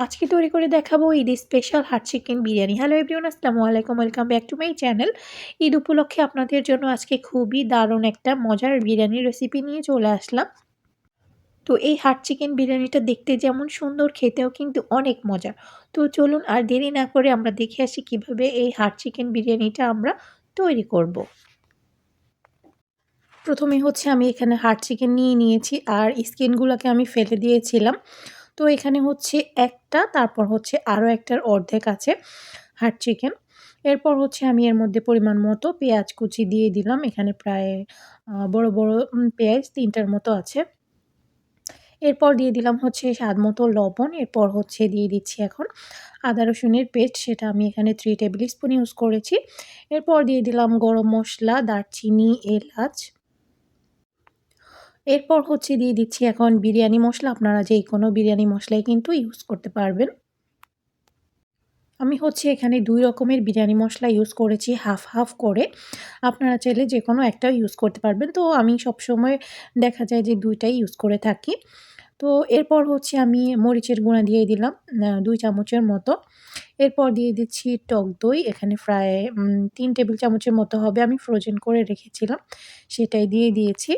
আজকে তৈরি করে দেখাবো ঈদ স্পেশাল হাট চিকেন বিরিয়ানি। হ্যালো এভরিওয়ান, আসসালামু আলাইকুম। Welcome back to my channel. Eid উপলক্ষে আপনাদের জন্য আজকে খুবই দারুণ একটা মজার বিরিয়ানির রেসিপি নিয়ে চলে আসলাম। তো এই হাট চিকেন বিরিয়ানিটা দেখতে যেমন সুন্দর, খেতেও কিন্তু অনেক মজার। তো চলুন আর দেরি না করে আমরা দেখে আসি কিভাবে এই হাট চিকেন বিরিয়ানিটা আমরা তৈরি করব। প্রথমে হচ্ছে আমি এখানে হাট চিকেন নিয়ে নিয়েছি আর স্কিনগুলোকে আমি ফেলে দিয়েছিলাম। তো এখানে হচ্ছে একটা, তারপর হচ্ছে আরও একটার অর্ধেক আছে হাট চিকেন। এরপর হচ্ছে আমি এর মধ্যে পরিমাণ মতো পেঁয়াজ কুচি দিয়ে দিলাম। এখানে প্রায় বড়, বড় পেঁয়াজ ৩ টার মতো আছে। এরপর দিয়ে দিলাম হচ্ছে স্বাদ মতো লবণ। এরপর হচ্ছে দিয়ে দিচ্ছি এখন আদা রসুনের পেস্ট, সেটা আমি এখানে 3 টেবিল স্পুন ইউজ করেছি। এরপর দিয়ে দিলাম গরম মসলা, দারচিনি, এলাচ। এরপর হচ্ছে দিয়ে দিচ্ছি এখন বিরিয়ানি মসলা। আপনারা যেকোনো বিরিয়ানি মসলাই কিন্তু ইউজ করতে পারবেন। আমি হচ্ছে এখানে ২ রকমের বিরিয়ানি মসলা ইউজ করেছি হাফ, হাফ করে। আপনারা চাইলে যেকোনো একটাও ইউজ করতে পারবেন। তো আমি সবসময় দেখা যায় যে ২ টাই ইউজ করে থাকি। তো এরপর হচ্ছে আমি মরিচের গুঁড়া দিয়ে দিলাম ২ চামচের মতো। এরপর দিয়ে দিচ্ছি টক দই। এখানে প্রায় ৩ টেবিল চামচের মতো হবে। আমি ফ্রোজেন করে রেখেছিলাম, সেটাই দিয়ে দিয়েছি।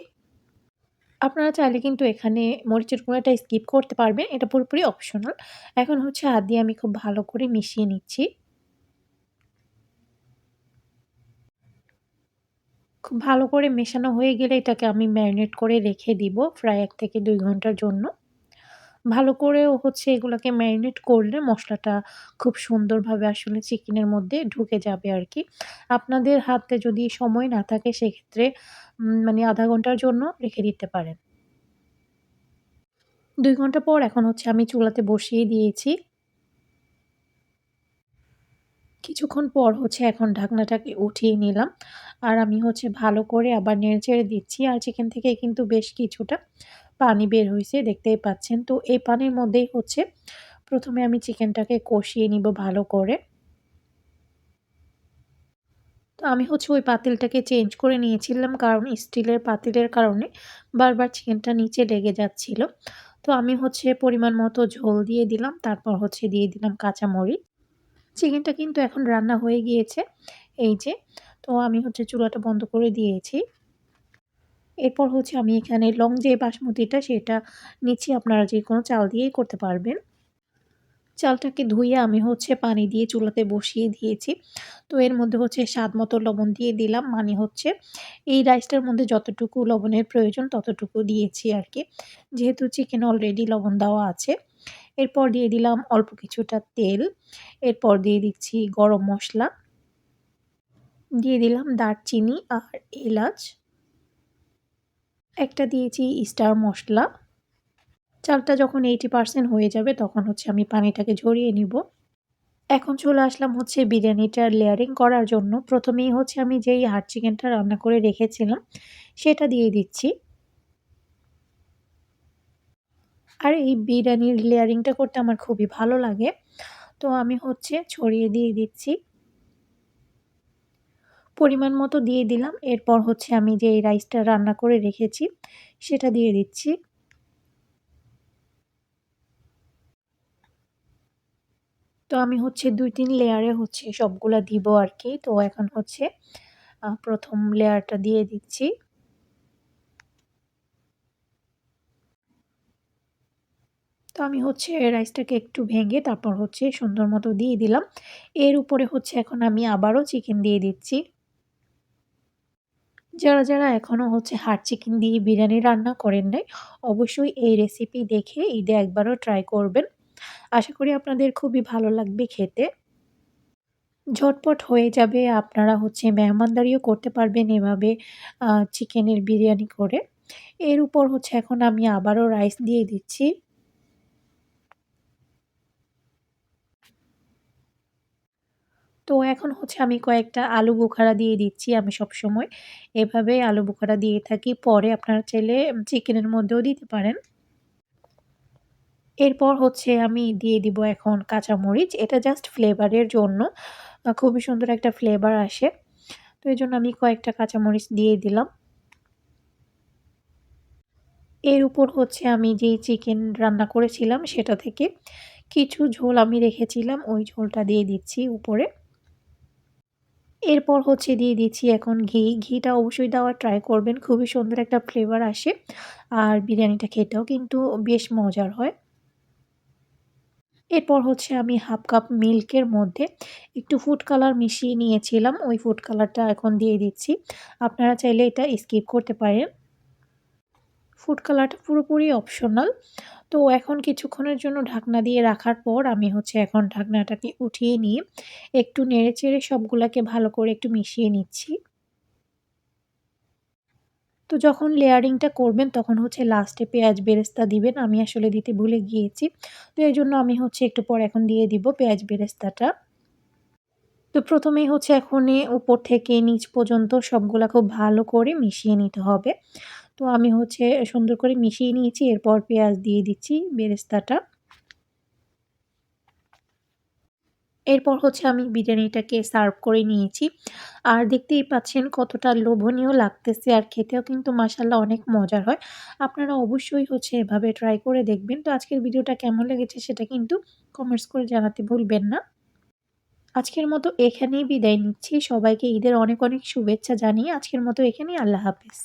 আপনারা চাইলে কিন্তু এখানে মরিচের গুঁড়াটা স্কিপ করতে পারবেন। এটা পুরোপুরি অপশনাল। এখন হচ্ছে হাত দিয়ে আমি খুব ভালো করে মিশিয়ে নিচ্ছি। খুব ভালো করে মেশানো হয়ে গেলে এটাকে আমি ম্যারিনেট করে রেখে দিব প্রায় ১ থেকে ২ ঘন্টার জন্য। ভালো করেও হচ্ছে এগুলাকে ম্যারিনেট করলে মসলাটা খুব সুন্দরভাবে আসলে চিকেনের মধ্যে ঢুকে যাবে আরকি। আপনাদের হাতে যদি সময় না থাকে সেক্ষেত্রে মানে ০.৫ ঘন্টার জন্য রেখে দিতে পারেন। ২ ঘন্টা পর এখন হচ্ছে আমি চুলাতে বসিয়ে দিয়েছি। কিছুক্ষণ পর হচ্ছে এখন ঢাকনাটাকে উঠিয়ে নিলাম। আর আমি হচ্ছে ভালো করে আবার নেড়েচেড়ে দিচ্ছি। আর চিকেন থেকে কিন্তু বেশ কিছুটা পানি বের হইছে, দেখতেই পাচ্ছেন। তো এই পানির মধ্যেই হচ্ছে ১ম এ আমি চিকেনটাকে কষিয়ে নিব ভালো করে। তো আমি হচ্ছে ওই পাতিলটাকে চেঞ্জ করে নিয়েছিলাম, কারণ স্টিলের পাতিলের কারণে বারবার চিকেনটা নিচে লেগে যাচ্ছিল। তো আমি হচ্ছে পরিমাণ মতো ঝোল দিয়ে দিলাম। তারপর হচ্ছে দিয়ে দিলাম কাঁচামরিচ। চিকেনটা কিন্তু এখন রান্না হয়ে গিয়েছে। এই যে, তো আমি হচ্ছে চুলাটা বন্ধ করে দিয়েছি। এরপর হচ্ছে আমি এখানে লং যে বাসমতিটা সেটা নিচ্ছি। আপনারা যেকোনো চাল দিয়েই করতে পারবেন। চালটাকে ধুইয়ে আমি হচ্ছে পানি দিয়ে চুলাতে বসিয়ে দিয়েছি। তো এর মধ্যে হচ্ছে স্বাদ মতো লবণ দিয়ে দিলাম। মানে হচ্ছে এই রাইসটার মধ্যে যতটুকু লবণের প্রয়োজন ততটুকু দিয়েছি আরকি। যেহেতু চিকেনে অলরেডি লবণ দেওয়া আছে। এরপর দিয়ে দিলাম অল্প কিছুটা তেল। এরপর দিয়ে দিচ্ছি গরম মসলা। দিয়ে দিলাম দারচিনি আর এলাচ। একটা দিয়েছি স্টার মসলা। চালটা যখন 80% হয়ে যাবে তখন হচ্ছে আমি পানিটাকে ঝরিয়ে নিব। এখন চলে আসলাম হচ্ছে বিরিয়ানিটার লেয়ারিং করার জন্য। ১ম এই হচ্ছে আমি যেই হাড় চিকেনটা রান্না করে রেখেছিলাম সেটা দিয়ে দিচ্ছি। আর এই বিরিয়ানির লেয়ারিংটা করতে আমার খুবই ভালো লাগে। তো আমি হচ্ছে ছড়িয়ে দিয়ে দিচ্ছি। পরিমাণ মতো দিয়ে দিলাম। এরপর হচ্ছে আমি যে এই রাইসটা রান্না করে রেখেছি সেটা দিয়ে দিচ্ছি। তো আমি হচ্ছে ২-৩ লেয়ারে হচ্ছে সবগুলা দিব আরকি। তো এখন হচ্ছে ১ম লেয়ারটা দিয়ে দিচ্ছি। তো আমি হচ্ছে রাইসটাকে একটু ভেঙে তারপর হচ্ছে সুন্দর মতো দিয়ে দিলাম। এর উপরে হচ্ছে এখন আমি আবারও চিকেন দিয়ে দিচ্ছি। যারা এখনো হচ্ছে হাড় চিকেন দিয়ে বিরিয়ানি রান্না করেন নাই, অবশ্যই এই রেসিপি দেখে ঈদে একবারও ট্রাই করবেন। আশা করি আপনাদের খুবই ভালো লাগবে খেতে। ঝটপট হয়ে যাবে। আপনারা হচ্ছে মেহমানদারিও করতে পারবেন এভাবে চিকেনের বিরিয়ানি করে। এর উপর হচ্ছে এখন আমি আবারও রাইস দিয়ে দিচ্ছি। তো এখন হচ্ছে আমি কয়েকটা আলু বোখারা দিয়ে দিচ্ছি। আমি সবসময় এভাবে আলু বোখারা দিয়ে থাকি। পরে আপনারা চাইলে চিকেনের মধ্যেও দিতে পারেন। এরপর হচ্ছে আমি দিয়ে দিব এখন কাঁচামরিচ। এটা জাস্ট ফ্লেভারের জন্য। খুবই সুন্দর একটা ফ্লেভার আসে। তো এজন্য আমি কয়েকটা কাঁচামরিচ দিয়ে দিলাম। এর উপর হচ্ছে আমি যেই চিকেন রান্না করেছিলাম সেটা থেকে কিছু ঝোল আমি রেখেছিলাম, ওই ঝোলটা দিয়ে দিচ্ছি উপরে। এরপর হচ্ছে দিয়ে দিচ্ছি এখন ঘি। ঘিটা অবশ্যই দেওয়ার ট্রাই করবেন। খুবই সুন্দর একটা ফ্লেভার আসে। আর বিরিয়ানিটা খেতেও কিন্তু বেশ মজার হয়। এরপর হচ্ছে আমি 1/2 কাপ মিল্কের মধ্যে একটু ফুড কালার মিশিয়ে নিয়েছিলাম। ওই ফুড কালারটা এখন দিয়ে দিচ্ছি। আপনারা চাইলে এটা স্কিপ করতে পারেন। ফুড কালারটা পুরোপুরি অপশনাল। তো এখন কিছুক্ষণের জন্য ঢাকনা দিয়ে রাখার পর আমি হচ্ছে এখন ঢাকনাটাকে উঠিয়ে নিয়ে একটু নেড়েচেড়ে সবগুলাকে ভালো করে একটু মিশিয়ে নিচ্ছি। তো যখন লেয়ারিংটা করবেন তখন হচ্ছে লাস্টে পেঁয়াজ বেরেস্তা দিবেন। আমি আসলে দিতে ভুলে গিয়েছি। তো এজন্য আমি হচ্ছে একটু পরে এখন দিয়ে দিব পেঁয়াজ বেরেস্তাটা। তো ১ম এই হচ্ছে এখন উপর থেকে নিচ পর্যন্ত সবগুলা খুব ভালো করে মিশিয়ে নিতে হবে। তো আমি হচ্ছে সুন্দর করে মিশিয়ে নিয়েছি। এরপর পেঁয়াজ দিয়ে দিচ্ছি বেরেস্তাটা। এরপর হচ্ছে আমি বিরিয়ানিটাকে সার্ভ করে নিয়েছি। আর দেখতেই পাচ্ছেন কতটা লোভনীয় লাগতেছে আর খেতেও কিন্তু মাশাআল্লাহ অনেক মজার হয়। আপনারা অবশ্যই হচ্ছে এভাবে ট্রাই করে দেখবেন। তো আজকের ভিডিওটা কেমন লেগেছে সেটা কিন্তু কমেন্টস করে জানাতে ভুলবেন না। আজকের মতো এখানেই বিদায় নিচ্ছি। সবাইকে ঈদের অনেক, অনেক শুভেচ্ছা জানিয়ে আজকের মতো এখানেই আল্লাহ হাফেজ।